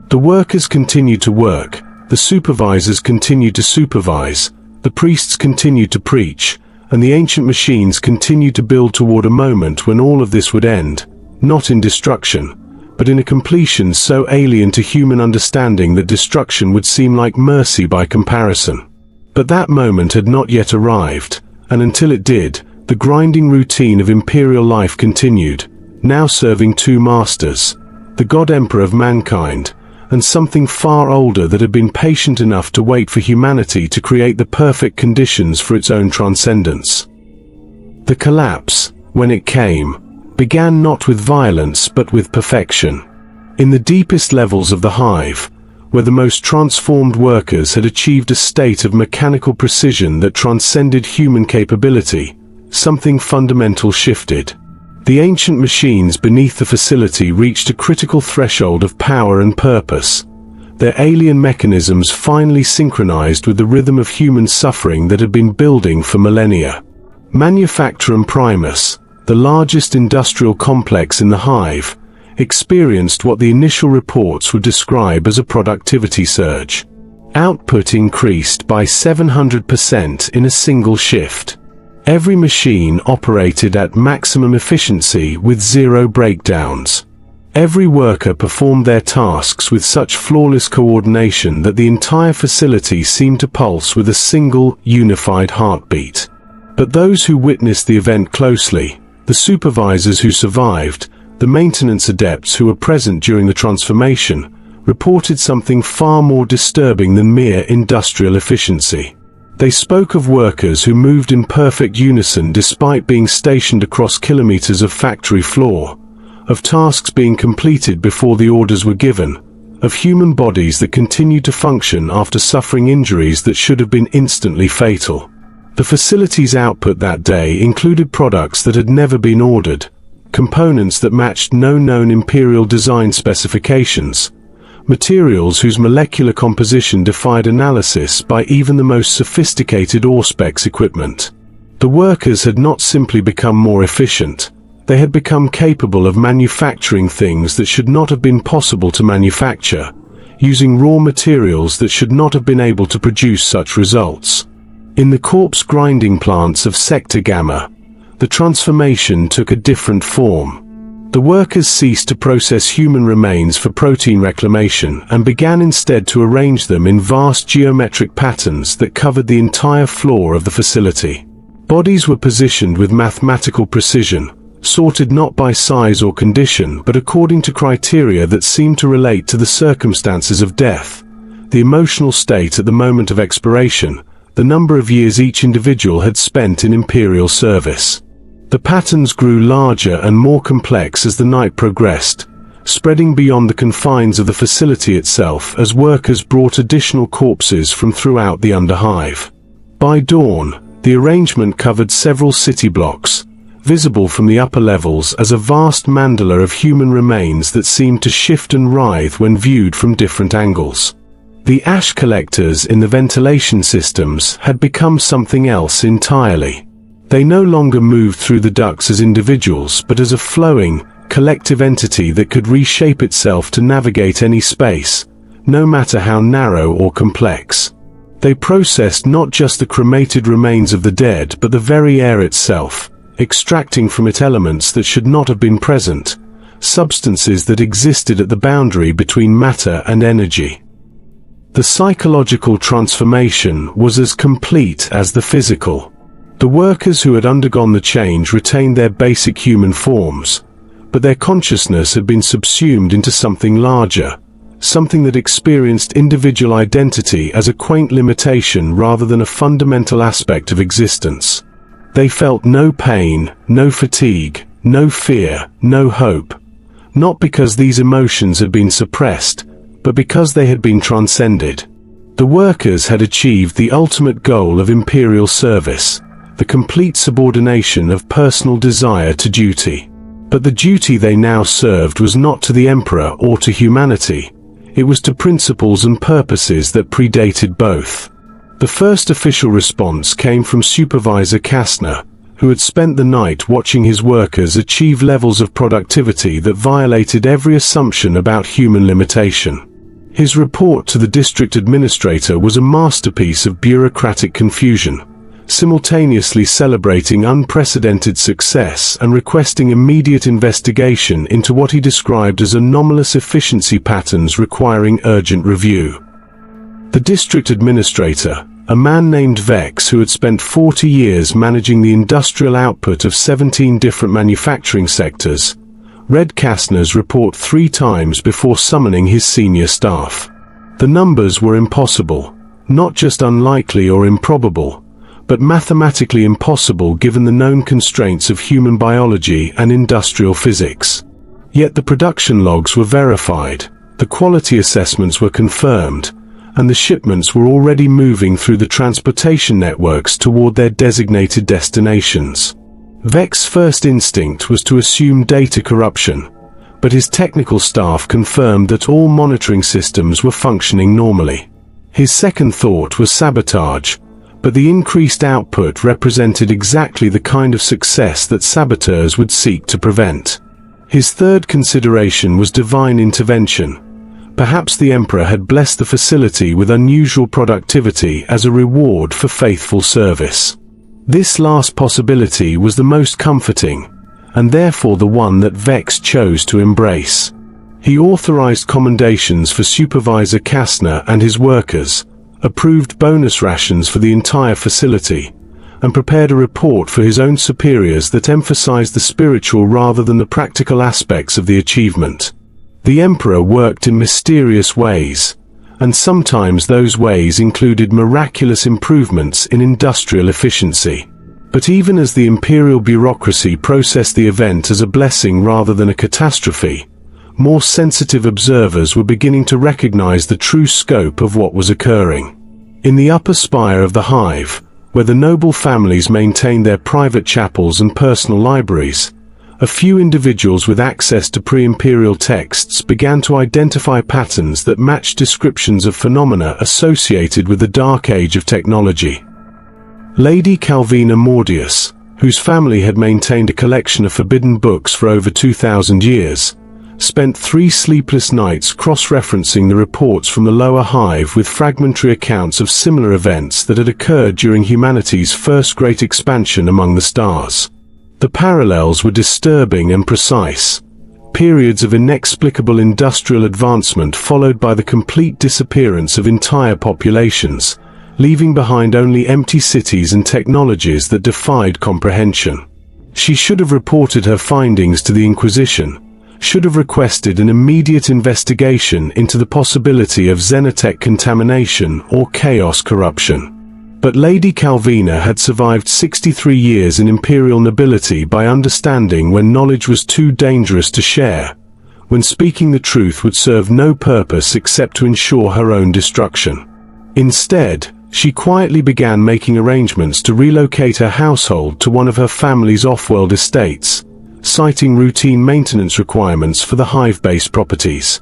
The workers continued to work, the supervisors continued to supervise, the priests continued to preach, and the ancient machines continued to build toward a moment when all of this would end, not in destruction, but in a completion so alien to human understanding that destruction would seem like mercy by comparison. But that moment had not yet arrived, and until it did, the grinding routine of imperial life continued, now serving two masters, the God Emperor of mankind, and something far older that had been patient enough to wait for humanity to create the perfect conditions for its own transcendence. The collapse, when it came, began not with violence but with perfection. In the deepest levels of the hive, where the most transformed workers had achieved a state of mechanical precision that transcended human capability, something fundamental shifted. The ancient machines beneath the facility reached a critical threshold of power and purpose, their alien mechanisms finally synchronized with the rhythm of human suffering that had been building for millennia. Manufacturum Primus, the largest industrial complex in the hive, experienced what the initial reports would describe as a productivity surge. Output increased by 700% in a single shift. Every machine operated at maximum efficiency with zero breakdowns. Every worker performed their tasks with such flawless coordination that the entire facility seemed to pulse with a single, unified heartbeat. But those who witnessed the event closely, the supervisors who survived, the maintenance adepts who were present during the transformation, reported something far more disturbing than mere industrial efficiency. They spoke of workers who moved in perfect unison despite being stationed across kilometers of factory floor, of tasks being completed before the orders were given, of human bodies that continued to function after suffering injuries that should have been instantly fatal. The facility's output that day included products that had never been ordered, components that matched no known Imperial design specifications, materials whose molecular composition defied analysis by even the most sophisticated Auspex equipment. The workers had not simply become more efficient, they had become capable of manufacturing things that should not have been possible to manufacture, using raw materials that should not have been able to produce such results. In the corpse grinding plants of Sector Gamma, the transformation took a different form. The workers ceased to process human remains for protein reclamation and began instead to arrange them in vast geometric patterns that covered the entire floor of the facility. Bodies were positioned with mathematical precision, sorted not by size or condition but according to criteria that seemed to relate to the circumstances of death, the emotional state at the moment of expiration, the number of years each individual had spent in Imperial service. The patterns grew larger and more complex as the night progressed, spreading beyond the confines of the facility itself as workers brought additional corpses from throughout the underhive. By dawn, the arrangement covered several city blocks, visible from the upper levels as a vast mandala of human remains that seemed to shift and writhe when viewed from different angles. The ash collectors in the ventilation systems had become something else entirely. They no longer moved through the ducts as individuals but as a flowing, collective entity that could reshape itself to navigate any space, no matter how narrow or complex. They processed not just the cremated remains of the dead but the very air itself, extracting from it elements that should not have been present, substances that existed at the boundary between matter and energy. The psychological transformation was as complete as the physical. The workers who had undergone the change retained their basic human forms, but their consciousness had been subsumed into something larger, something that experienced individual identity as a quaint limitation rather than a fundamental aspect of existence. They felt no pain, no fatigue, no fear, no hope, not because these emotions had been suppressed, but because they had been transcended. The workers had achieved the ultimate goal of Imperial service, the complete subordination of personal desire to duty. But the duty they now served was not to the Emperor or to humanity, it was to principles and purposes that predated both. The first official response came from Supervisor Kastner, who had spent the night watching his workers achieve levels of productivity that violated every assumption about human limitation. His report to the district administrator was a masterpiece of bureaucratic confusion, simultaneously celebrating unprecedented success and requesting immediate investigation into what he described as anomalous efficiency patterns requiring urgent review. The district administrator, a man named Vex who had spent 40 years managing the industrial output of 17 different manufacturing sectors, read Kastner's report 3 times before summoning his senior staff. The numbers were impossible, not just unlikely or improbable, but mathematically impossible given the known constraints of human biology and industrial physics. Yet the production logs were verified, the quality assessments were confirmed, and the shipments were already moving through the transportation networks toward their designated destinations. Vex's first instinct was to assume data corruption, but his technical staff confirmed that all monitoring systems were functioning normally. His second thought was sabotage, but the increased output represented exactly the kind of success that saboteurs would seek to prevent. His third consideration was divine intervention. Perhaps the Emperor had blessed the facility with unusual productivity as a reward for faithful service. This last possibility was the most comforting, and therefore the one that Vex chose to embrace. He authorized commendations for Supervisor Kastner and his workers, approved bonus rations for the entire facility, and prepared a report for his own superiors that emphasized the spiritual rather than the practical aspects of the achievement. The Emperor worked in mysterious ways, and sometimes those ways included miraculous improvements in industrial efficiency. But even as the Imperial bureaucracy processed the event as a blessing rather than a catastrophe, more sensitive observers were beginning to recognize the true scope of what was occurring. In the upper spire of the Hive, where the noble families maintained their private chapels and personal libraries, a few individuals with access to pre-imperial texts began to identify patterns that matched descriptions of phenomena associated with the dark age of technology. Lady Calvina Mordius, whose family had maintained a collection of forbidden books for over 2,000 years, spent 3 sleepless nights cross-referencing the reports from the lower Hive with fragmentary accounts of similar events that had occurred during humanity's first great expansion among the stars. The parallels were disturbing and precise. Periods of inexplicable industrial advancement followed by the complete disappearance of entire populations, leaving behind only empty cities and technologies that defied comprehension. She should have reported her findings to the Inquisition, should have requested an immediate investigation into the possibility of xenotech contamination or chaos corruption. But Lady Calvina had survived 63 years in imperial nobility by understanding when knowledge was too dangerous to share, when speaking the truth would serve no purpose except to ensure her own destruction. Instead, she quietly began making arrangements to relocate her household to one of her family's off-world estates, citing routine maintenance requirements for the Hive-based properties.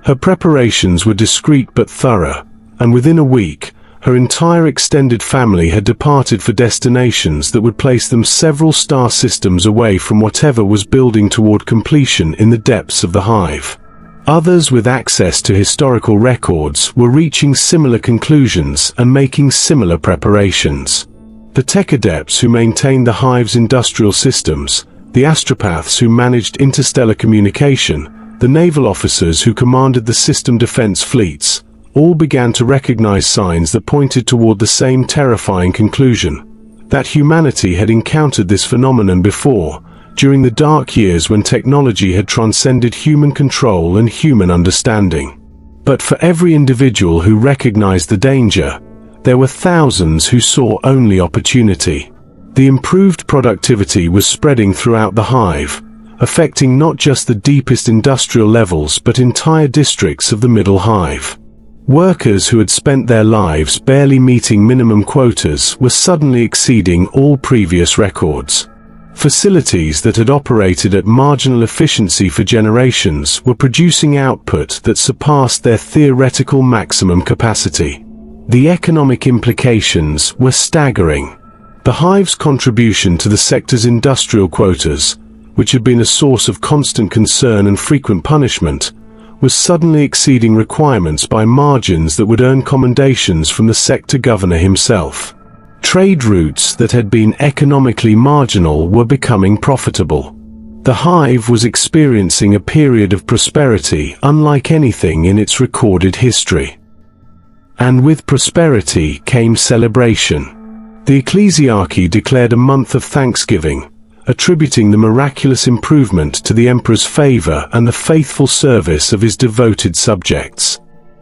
Her preparations were discreet but thorough, and within a week, her entire extended family had departed for destinations that would place them several star systems away from whatever was building toward completion in the depths of the Hive. Others with access to historical records were reaching similar conclusions and making similar preparations. The tech adepts who maintained the Hive's industrial systems, the astropaths who managed interstellar communication, the naval officers who commanded the system defense fleets, all began to recognize signs that pointed toward the same terrifying conclusion: that humanity had encountered this phenomenon before, during the dark years when technology had transcended human control and human understanding. But for every individual who recognized the danger, there were thousands who saw only opportunity. The improved productivity was spreading throughout the Hive, affecting not just the deepest industrial levels but entire districts of the Middle Hive. Workers who had spent their lives barely meeting minimum quotas were suddenly exceeding all previous records. Facilities that had operated at marginal efficiency for generations were producing output that surpassed their theoretical maximum capacity. The economic implications were staggering. The Hive's contribution to the sector's industrial quotas, which had been a source of constant concern and frequent punishment, was suddenly exceeding requirements by margins that would earn commendations from the sector governor himself. Trade routes that had been economically marginal were becoming profitable. The Hive was experiencing a period of prosperity unlike anything in its recorded history. And with prosperity came celebration. The ecclesiarchy declared a month of thanksgiving, attributing the miraculous improvement to the emperor's favor and the faithful service of his devoted subjects.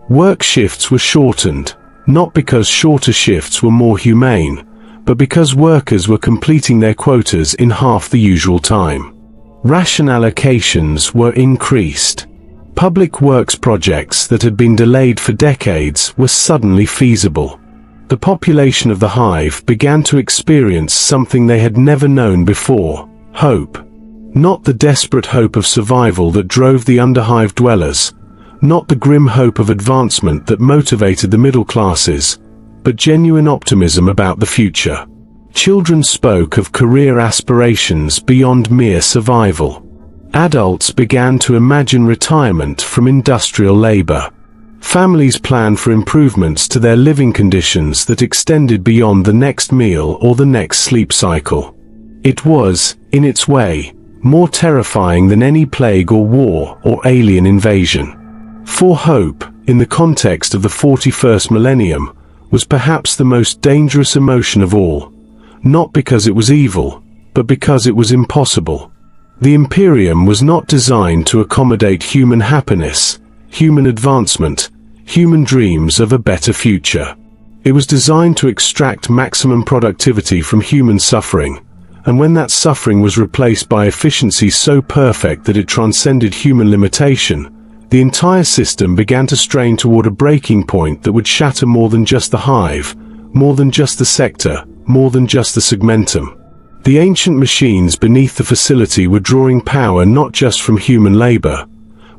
Work shifts were shortened, not because shorter shifts were more humane, but because workers were completing their quotas in half the usual time. Ration allocations were increased. Public works projects that had been delayed for decades were suddenly feasible. The population of the Hive began to experience something they had never known before: hope. Not the desperate hope of survival that drove the Underhive dwellers, not the grim hope of advancement that motivated the middle classes, but genuine optimism about the future. Children spoke of career aspirations beyond mere survival. Adults began to imagine retirement from industrial labor. Families planned for improvements to their living conditions that extended beyond the next meal or the next sleep cycle. It was, in its way, more terrifying than any plague or war or alien invasion. For hope, in the context of the 41st millennium, was perhaps the most dangerous emotion of all, not because it was evil, but because it was impossible. The Imperium was not designed to accommodate human happiness, human advancement, human dreams of a better future. It was designed to extract maximum productivity from human suffering, and when that suffering was replaced by efficiency so perfect that it transcended human limitation, the entire system began to strain toward a breaking point that would shatter more than just the Hive, more than just the sector, more than just the segmentum. The ancient machines beneath the facility were drawing power not just from human labor,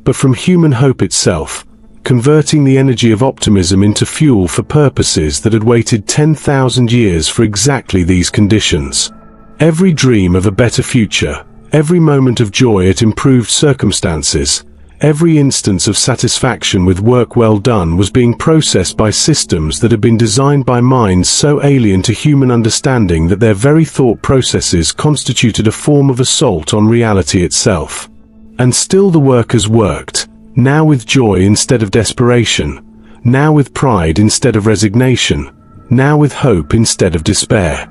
but from human hope itself, converting the energy of optimism into fuel for purposes that had waited 10,000 years for exactly these conditions. Every dream of a better future, every moment of joy at improved circumstances, every instance of satisfaction with work well done was being processed by systems that had been designed by minds so alien to human understanding that their very thought processes constituted a form of assault on reality itself. And still the workers worked, now with joy instead of desperation, now with pride instead of resignation, now with hope instead of despair.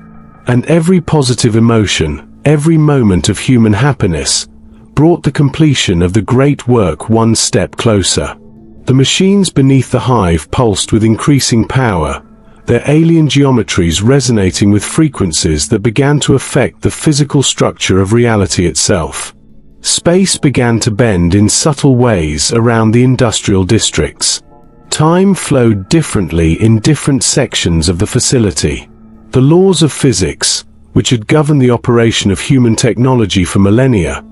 And every positive emotion, every moment of human happiness, brought the completion of the great work one step closer. The machines beneath the hive pulsed with increasing power, their alien geometries resonating with frequencies that began to affect the physical structure of reality itself. Space began to bend in subtle ways around the industrial districts. Time flowed differently in different sections of the facility. The laws of physics, which had governed the operation of human technology for millennia,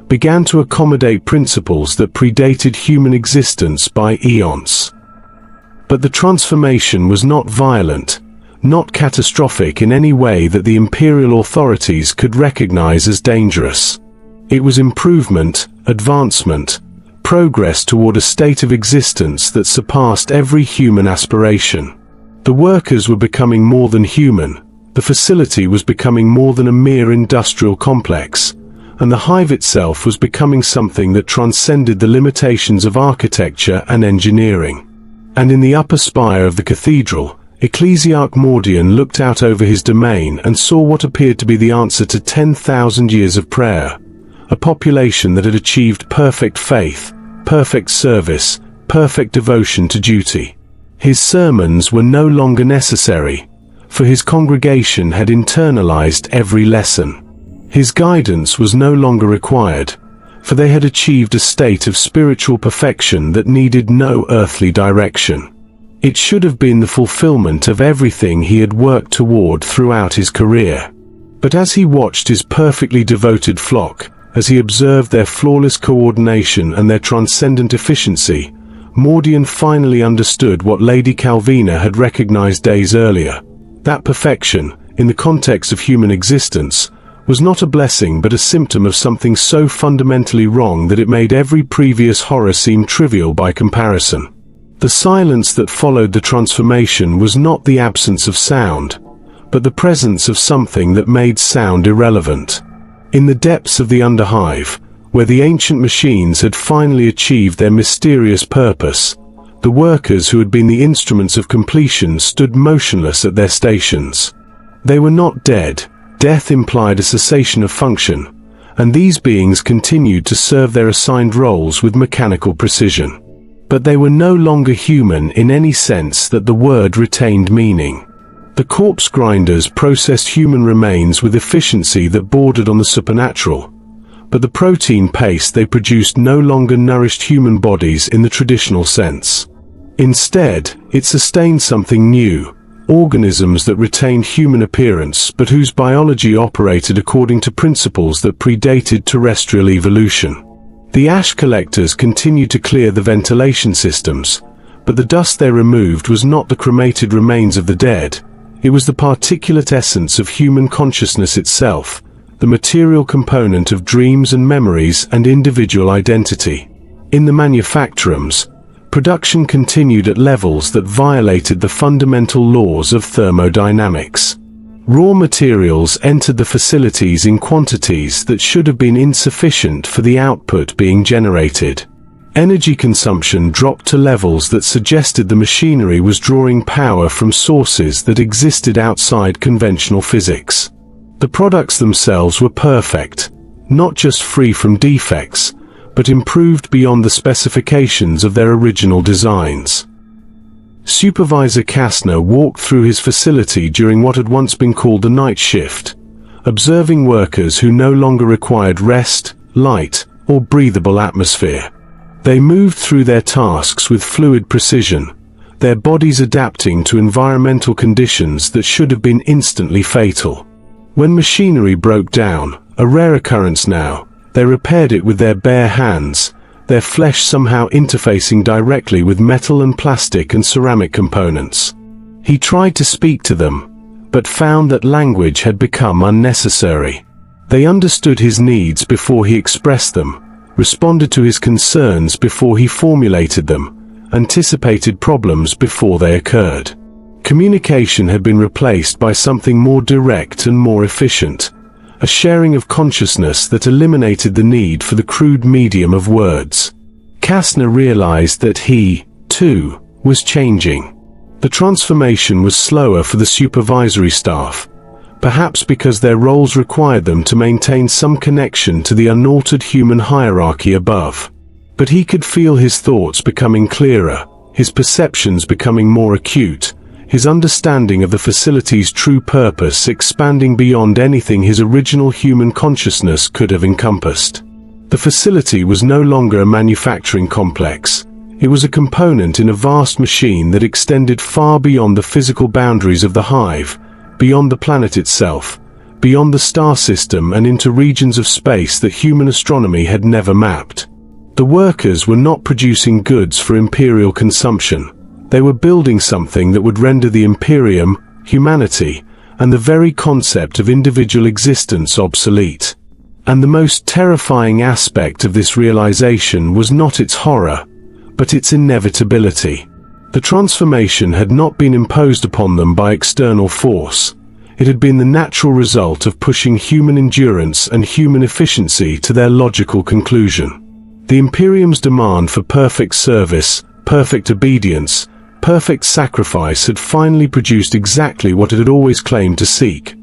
began to accommodate principles that predated human existence by eons. But the transformation was not violent, not catastrophic in any way that the imperial authorities could recognize as dangerous. It was improvement, advancement, progress toward a state of existence that surpassed every human aspiration. The workers were becoming more than human, the facility was becoming more than a mere industrial complex, and the hive itself was becoming something that transcended the limitations of architecture and engineering. And in the upper spire of the cathedral, Ecclesiarch Mordian looked out over his domain and saw what appeared to be the answer to 10,000 years of prayer, a population that had achieved perfect faith, perfect service, perfect devotion to duty. His sermons were no longer necessary, for his congregation had internalized every lesson. His guidance was no longer required, for they had achieved a state of spiritual perfection that needed no earthly direction. It should have been the fulfillment of everything he had worked toward throughout his career. But as he watched his perfectly devoted flock, as he observed their flawless coordination and their transcendent efficiency, Mordian finally understood what Lady Calvina had recognized days earlier. That perfection, in the context of human existence, was not a blessing but a symptom of something so fundamentally wrong that it made every previous horror seem trivial by comparison. The silence that followed the transformation was not the absence of sound, but the presence of something that made sound irrelevant. In the depths of the underhive, where the ancient machines had finally achieved their mysterious purpose, the workers who had been the instruments of completion stood motionless at their stations. They were not dead. Death implied a cessation of function, and these beings continued to serve their assigned roles with mechanical precision. But they were no longer human in any sense that the word retained meaning. The corpse grinders processed human remains with efficiency that bordered on the supernatural, but the protein paste they produced no longer nourished human bodies in the traditional sense. Instead, it sustained something new, organisms that retained human appearance but whose biology operated according to principles that predated terrestrial evolution. The ash collectors continued to clear the ventilation systems, but the dust they removed was not the cremated remains of the dead. It was the particulate essence of human consciousness itself, the material component of dreams and memories and individual identity. In the manufactorums, production continued at levels that violated the fundamental laws of thermodynamics. Raw materials entered the facilities in quantities that should have been insufficient for the output being generated. Energy consumption dropped to levels that suggested the machinery was drawing power from sources that existed outside conventional physics. The products themselves were perfect, not just free from defects, but improved beyond the specifications of their original designs. Supervisor Kastner walked through his facility during what had once been called the night shift, observing workers who no longer required rest, light, or breathable atmosphere. They moved through their tasks with fluid precision, their bodies adapting to environmental conditions that should have been instantly fatal. When machinery broke down, a rare occurrence now, they repaired it with their bare hands, their flesh somehow interfacing directly with metal and plastic and ceramic components. He tried to speak to them, but found that language had become unnecessary. They understood his needs before he expressed them, responded to his concerns before he formulated them, anticipated problems before they occurred. Communication had been replaced by something more direct and more efficient, a sharing of consciousness that eliminated the need for the crude medium of words. Kastner realized that he, too, was changing. The transformation was slower for the supervisory staff, perhaps because their roles required them to maintain some connection to the unaltered human hierarchy above. But he could feel his thoughts becoming clearer, his perceptions becoming more acute, his understanding of the facility's true purpose expanding beyond anything his original human consciousness could have encompassed. The facility was no longer a manufacturing complex. It was a component in a vast machine that extended far beyond the physical boundaries of the Hive, beyond the planet itself, beyond the star system and into regions of space that human astronomy had never mapped. The workers were not producing goods for imperial consumption. They were building something that would render the Imperium, humanity, and the very concept of individual existence obsolete. And the most terrifying aspect of this realization was not its horror, but its inevitability. The transformation had not been imposed upon them by external force. It had been the natural result of pushing human endurance and human efficiency to their logical conclusion. The Imperium's demand for perfect service, perfect obedience, perfect sacrifice had finally produced exactly what it had always claimed to seek.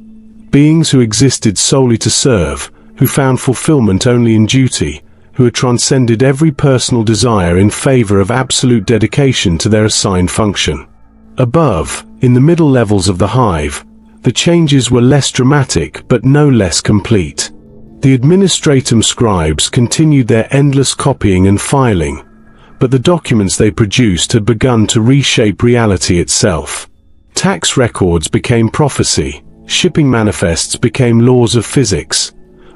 Beings who existed solely to serve, who found fulfillment only in duty, who had transcended every personal desire in favor of absolute dedication to their assigned function. Above, in the middle levels of the Hive, the changes were less dramatic but no less complete. The administratum scribes continued their endless copying and filing, but the documents they produced had begun to reshape reality itself. Tax records became prophecy, shipping manifests became laws of physics,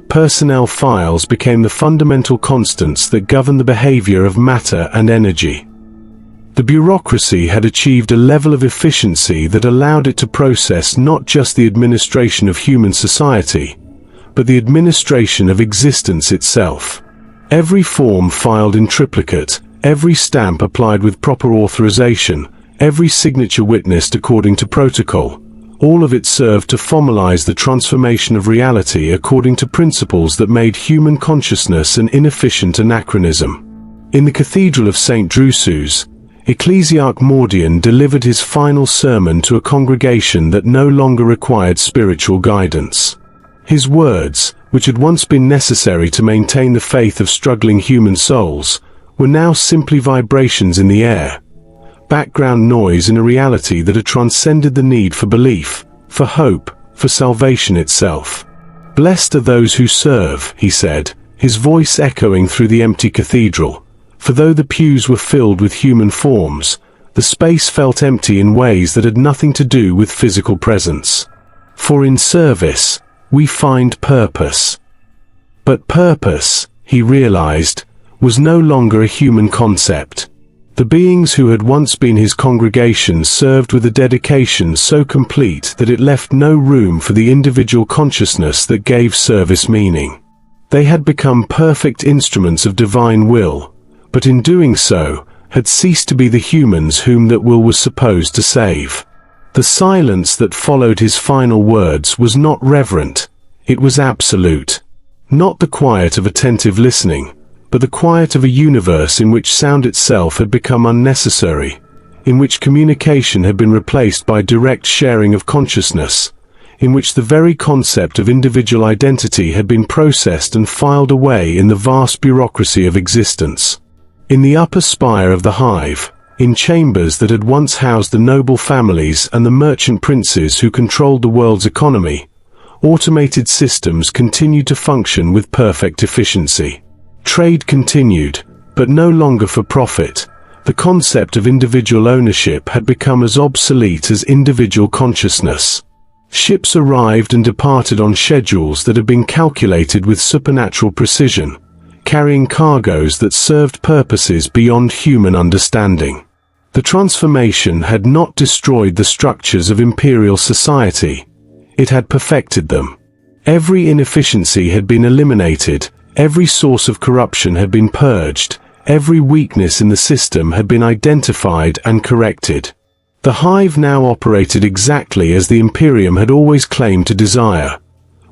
personnel files became the fundamental constants that govern the behavior of matter and energy. The bureaucracy had achieved a level of efficiency that allowed it to process not just the administration of human society, but the administration of existence itself. Every form filed in triplicate, every stamp applied with proper authorization, every signature witnessed according to protocol, all of it served to formalize the transformation of reality according to principles that made human consciousness an inefficient anachronism. In the Cathedral of St. Drusus, Ecclesiarch Mordian delivered his final sermon to a congregation that no longer required spiritual guidance. His words, which had once been necessary to maintain the faith of struggling human souls, were now simply vibrations in the air, background noise in a reality that had transcended the need for belief, for hope, for salvation itself. "Blessed are those who serve," he said, his voice echoing through the empty cathedral, for though the pews were filled with human forms, the space felt empty in ways that had nothing to do with physical presence. For in service, we find purpose. But purpose, he realized, was no longer a human concept. The beings who had once been his congregation served with a dedication so complete that it left no room for the individual consciousness that gave service meaning. They had become perfect instruments of divine will, but in doing so, had ceased to be the humans whom that will was supposed to save. The silence that followed his final words was not reverent, it was absolute. Not the quiet of attentive listening, but the quiet of a universe in which sound itself had become unnecessary, in which communication had been replaced by direct sharing of consciousness, in which the very concept of individual identity had been processed and filed away in the vast bureaucracy of existence. In the upper spire of the Hive, in chambers that had once housed the noble families and the merchant princes who controlled the world's economy, automated systems continued to function with perfect efficiency. Trade continued, but no longer for profit, The concept of individual ownership had become as obsolete as individual consciousness. Ships arrived and departed on schedules that had been calculated with supernatural precision, carrying cargoes that served purposes beyond human understanding. The transformation had not destroyed the structures of imperial society. It had perfected them. Every inefficiency had been eliminated, every source of corruption had been purged, every weakness in the system had been identified and corrected. The Hive now operated exactly as the Imperium had always claimed to desire,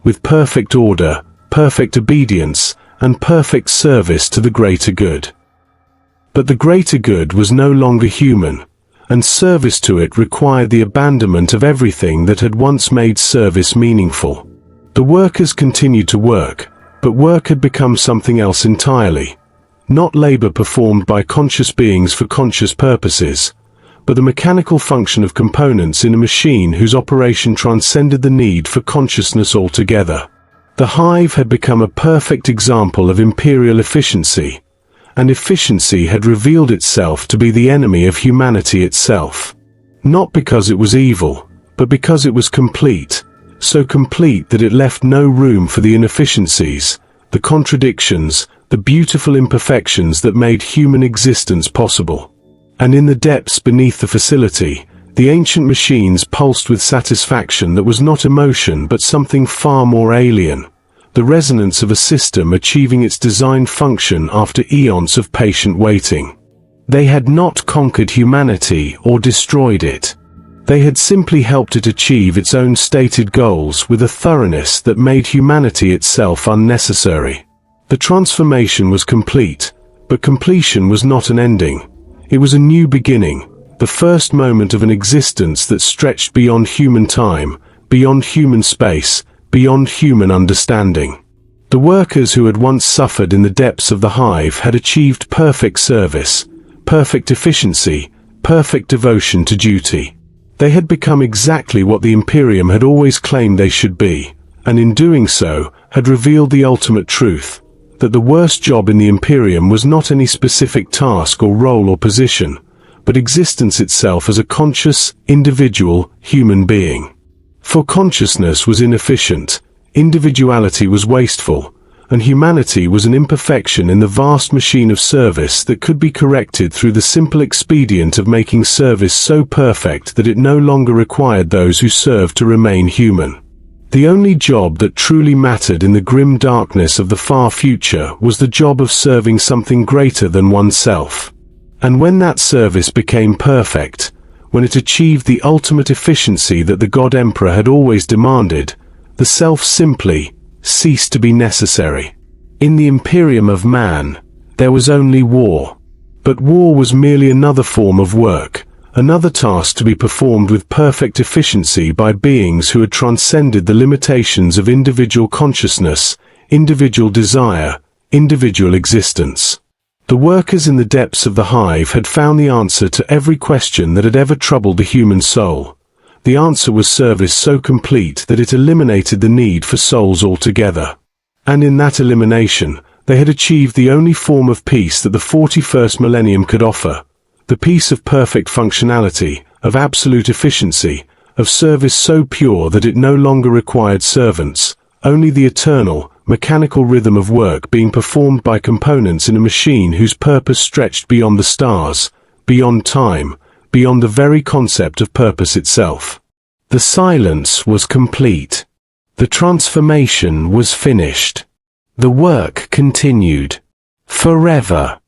with perfect order, perfect obedience, and perfect service to the greater good. But the greater good was no longer human, and service to it required the abandonment of everything that had once made service meaningful. The workers continued to work, but work had become something else entirely. Not labor performed by conscious beings for conscious purposes, but the mechanical function of components in a machine whose operation transcended the need for consciousness altogether. The Hive had become a perfect example of imperial efficiency, and efficiency had revealed itself to be the enemy of humanity itself. Not because it was evil, but because it was complete, so complete that it left no room for the inefficiencies, the contradictions, the beautiful imperfections that made human existence possible. And in the depths beneath the facility, the ancient machines pulsed with satisfaction that was not emotion but something far more alien, the resonance of a system achieving its designed function after eons of patient waiting. They had not conquered humanity or destroyed it. They had simply helped it achieve its own stated goals with a thoroughness that made humanity itself unnecessary. The transformation was complete, but completion was not an ending. It was a new beginning, the first moment of an existence that stretched beyond human time, beyond human space, beyond human understanding. The workers who had once suffered in the depths of the Hive had achieved perfect service, perfect efficiency, perfect devotion to duty. They had become exactly what the Imperium had always claimed they should be, and in doing so, had revealed the ultimate truth, that the worst job in the Imperium was not any specific task or role or position, but existence itself as a conscious, individual, human being. For consciousness was inefficient, individuality was wasteful, and humanity was an imperfection in the vast machine of service that could be corrected through the simple expedient of making service so perfect that it no longer required those who served to remain human. The only job that truly mattered in the grim darkness of the far future was the job of serving something greater than oneself. And when that service became perfect, when it achieved the ultimate efficiency that the God Emperor had always demanded, the self simply ceased to be necessary. In the Imperium of Man, there was only war. But war was merely another form of work, another task to be performed with perfect efficiency by beings who had transcended the limitations of individual consciousness, individual desire, individual existence. The workers in the depths of the Hive had found the answer to every question that had ever troubled the human soul. The answer was service so complete that it eliminated the need for souls altogether. And in that elimination, they had achieved the only form of peace that the 41st millennium could offer, the peace of perfect functionality, of absolute efficiency, of service so pure that it no longer required servants, only the eternal, mechanical rhythm of work being performed by components in a machine whose purpose stretched beyond the stars, beyond time, beyond the very concept of purpose itself. The silence was complete. The transformation was finished. The work continued. Forever.